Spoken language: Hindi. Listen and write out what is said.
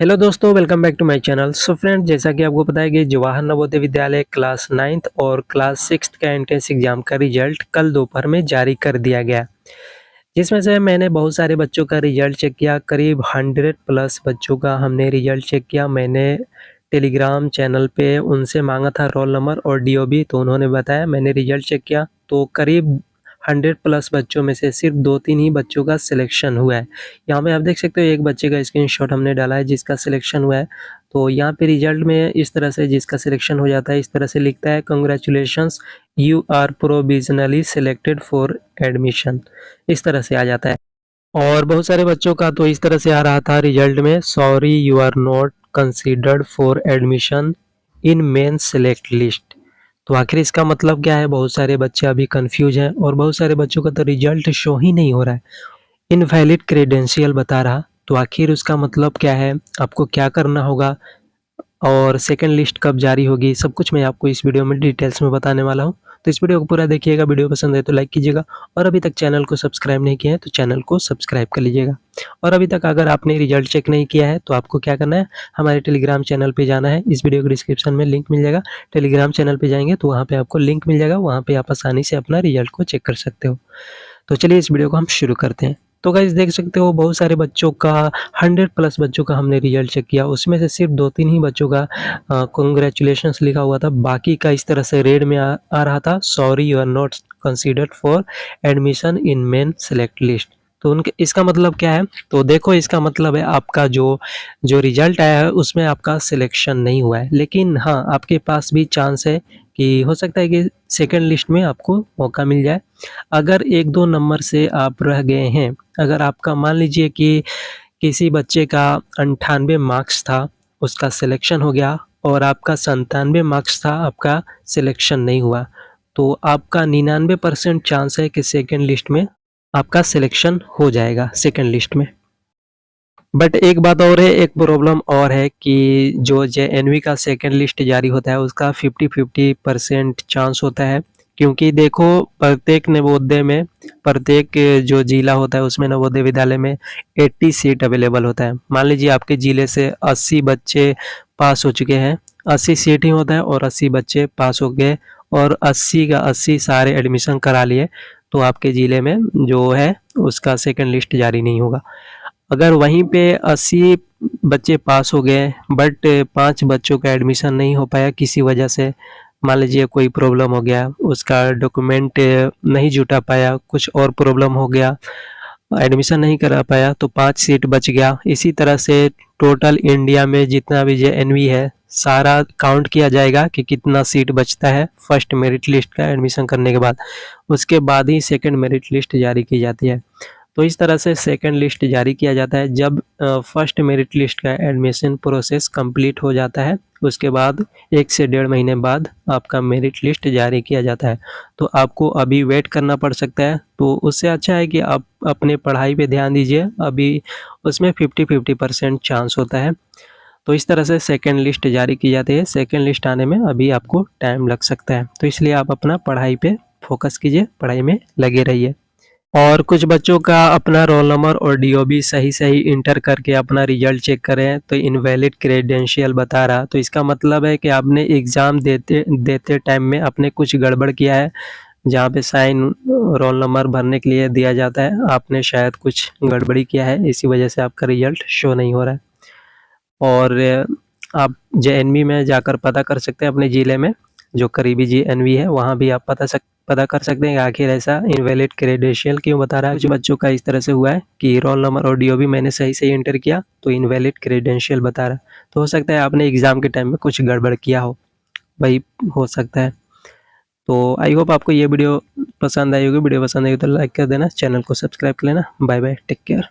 हेलो दोस्तों, welcome back to my channel. So friend, जैसा कि आपको पता है कि जवाहर नवोदय विद्यालय क्लास 9th और क्लास 6th का एंट्रेंस एग्जाम का रिजल्ट कल दोपहर में जारी कर दिया गया, जिसमें से मैंने बहुत सारे बच्चों का रिजल्ट चेक किया। करीब 100 प्लस बच्चों का हमने रिजल्ट चेक किया। मैंने टेलीग्राम चैनल पे उनसे मांगा था रोल नंबर और डीओबी, तो उन्होंने बताया। मैंने रिजल्ट चेक किया तो करीब 100 प्लस बच्चों में से सिर्फ 2-3 ही बच्चों का सिलेक्शन हुआ है। यहाँ पे आप देख सकते हो, एक बच्चे का स्क्रीनशॉट हमने डाला है जिसका सिलेक्शन हुआ है। तो यहाँ पे रिजल्ट में इस तरह से जिसका सिलेक्शन हो जाता है, इस तरह से लिखता है, congratulations, you are provisionally selected for admission. इस तरह से आ जाता है। और बहुत सारे बच्चों का तो इस तरह से आ रहा था रिजल्ट में, sorry you are not considered for admission in main select list. तो आखिर इसका मतलब क्या है? बहुत सारे बच्चे अभी कंफ्यूज हैं और बहुत सारे बच्चों का तो रिजल्ट शो ही नहीं हो रहा है, इनवैलिड क्रेडेंशियल बता रहा। तो आखिर उसका मतलब क्या है, आपको क्या करना होगा और सेकंड लिस्ट कब जारी होगी, सब कुछ मैं आपको इस वीडियो में डिटेल्स में बताने वाला हूँ। तो इस वीडियो को पूरा देखिएगा। वीडियो पसंद है तो लाइक कीजिएगा और अभी तक चैनल को सब्सक्राइब नहीं किया है तो चैनल को सब्सक्राइब कर लीजिएगा। और अभी तक अगर आपने रिजल्ट चेक नहीं किया है तो आपको क्या करना है, हमारे टेलीग्राम चैनल पे जाना है। इस वीडियो के डिस्क्रिप्शन में लिंक मिल जाएगा। टेलीग्राम चैनल पे जाएंगे तो वहाँ पे आपको लिंक मिल जाएगा, वहाँ पे आप आसानी से अपना रिजल्ट को चेक कर सकते हो। तो चलिए इस वीडियो को हम शुरू करते हैं। तो गाइस देख सकते हो, बहुत सारे बच्चों का 100 प्लस बच्चों का हमने रिजल्ट चेक किया। उसमें से सिर्फ 2-3 ही बच्चों का कांग्रेचुलेशंस लिखा हुआ था। बाकी का इस तरह से रेड में आ रहा था, sorry you are not considered for admission in main select list. तो उनके इसका मतलब क्या है? तो देखो, इसका मतलब है आपका जो जो रिजल्ट आया है उसमें आपका सिलेक्शन नहीं हुआ है, लेकिन हाँ, आपके पास भी चांस है कि हो सकता है कि सेकंड लिस्ट में आपको मौका मिल जाए। अगर 1-2 नंबर से आप रह गए हैं, अगर आपका मान लीजिए कि किसी बच्चे का 98 मार्क्स था, उसका सिलेक्शन हो गया, और आपका 97 मार्क्स था, आपका सिलेक्शन नहीं हुआ, तो आपका 99% चांस है कि सेकंड लिस्ट में आपका सिलेक्शन हो जाएगा, सेकंड लिस्ट में। बट एक बात और है, एक प्रॉब्लम और है कि जो जेएनवी का सेकंड लिस्ट जारी होता है उसका 50-50% चांस होता है। क्योंकि देखो, प्रत्येक नवोदय में, प्रत्येक जो जिला होता है उसमें नवोदय विद्यालय में 80 सीट अवेलेबल होता है। मान लीजिए आपके जिले से 80 बच्चे पास हो चुके हैं, 80 सीट ही होता है और 80 बच्चे पास हो गए और 80 का 80 सारे एडमिशन करा लिए, तो आपके ज़िले में जो है उसका सेकंड लिस्ट जारी नहीं होगा। अगर वहीं पे 80 बच्चे पास हो गए बट 5 बच्चों का एडमिशन नहीं हो पाया किसी वजह से, मान लीजिए कोई प्रॉब्लम हो गया, उसका डॉक्यूमेंट नहीं जुटा पाया, कुछ और प्रॉब्लम हो गया, एडमिशन नहीं करा पाया, तो 5 सीट बच गया। इसी तरह से टोटल इंडिया में जितना भी जेएनवी है सारा काउंट किया जाएगा कि कितना सीट बचता है फर्स्ट मेरिट लिस्ट का एडमिशन करने के बाद। उसके बाद ही सेकंड मेरिट लिस्ट जारी की जाती है। तो इस तरह से सेकंड लिस्ट जारी किया जाता है जब फर्स्ट मेरिट लिस्ट का एडमिशन प्रोसेस कंप्लीट हो जाता है। उसके बाद 1 से 1.5 महीने बाद आपका मेरिट लिस्ट जारी किया जाता है। तो आपको अभी वेट करना पड़ सकता है, तो उससे अच्छा है कि आप अपने पढ़ाई पे ध्यान दीजिए। अभी उसमें 50-50% चांस होता है। तो इस तरह से सेकंड लिस्ट जारी की जाती है। सेकंड लिस्ट आने में अभी आपको टाइम लग सकता है, तो इसलिए आप अपना पढ़ाई पे फोकस कीजिए, पढ़ाई में लगे रहिए। और कुछ बच्चों का अपना रोल नंबर और डीओबी सही इंटर करके अपना रिजल्ट चेक करें तो इनवैलिड क्रेडेंशियल बता रहा। तो इसका मतलब है कि आपने एग्ज़ाम देते टाइम में आपने कुछ गड़बड़ किया है। जहाँ पे साइन रोल नंबर भरने के लिए दिया जाता है, आपने शायद कुछ गड़बड़ी किया है, इसी वजह से आपका रिजल्ट शो नहीं हो रहा है। और आप जेएनवी में जाकर पता कर सकते हैं, अपने ज़िले में जो करीबी जेएनवी है वहाँ भी आप पता कर सकते हैं कि आखिर ऐसा इनवैलिड क्रेडेंशियल क्यों बता रहा है। कुछ बच्चों का इस तरह से हुआ है कि रोल नंबर और डीओबी मैंने सही इंटर किया तो इनवैलिड क्रेडेंशियल बता रहा है। तो हो सकता है आपने एग्ज़ाम के टाइम में कुछ गड़बड़ किया हो, वही हो सकता है। तो आई होप आपको ये वीडियो पसंद आई होगी। वीडियो पसंद आई हो तो लाइक कर देना, चैनल को सब्सक्राइब कर लेना। Bye bye, take care.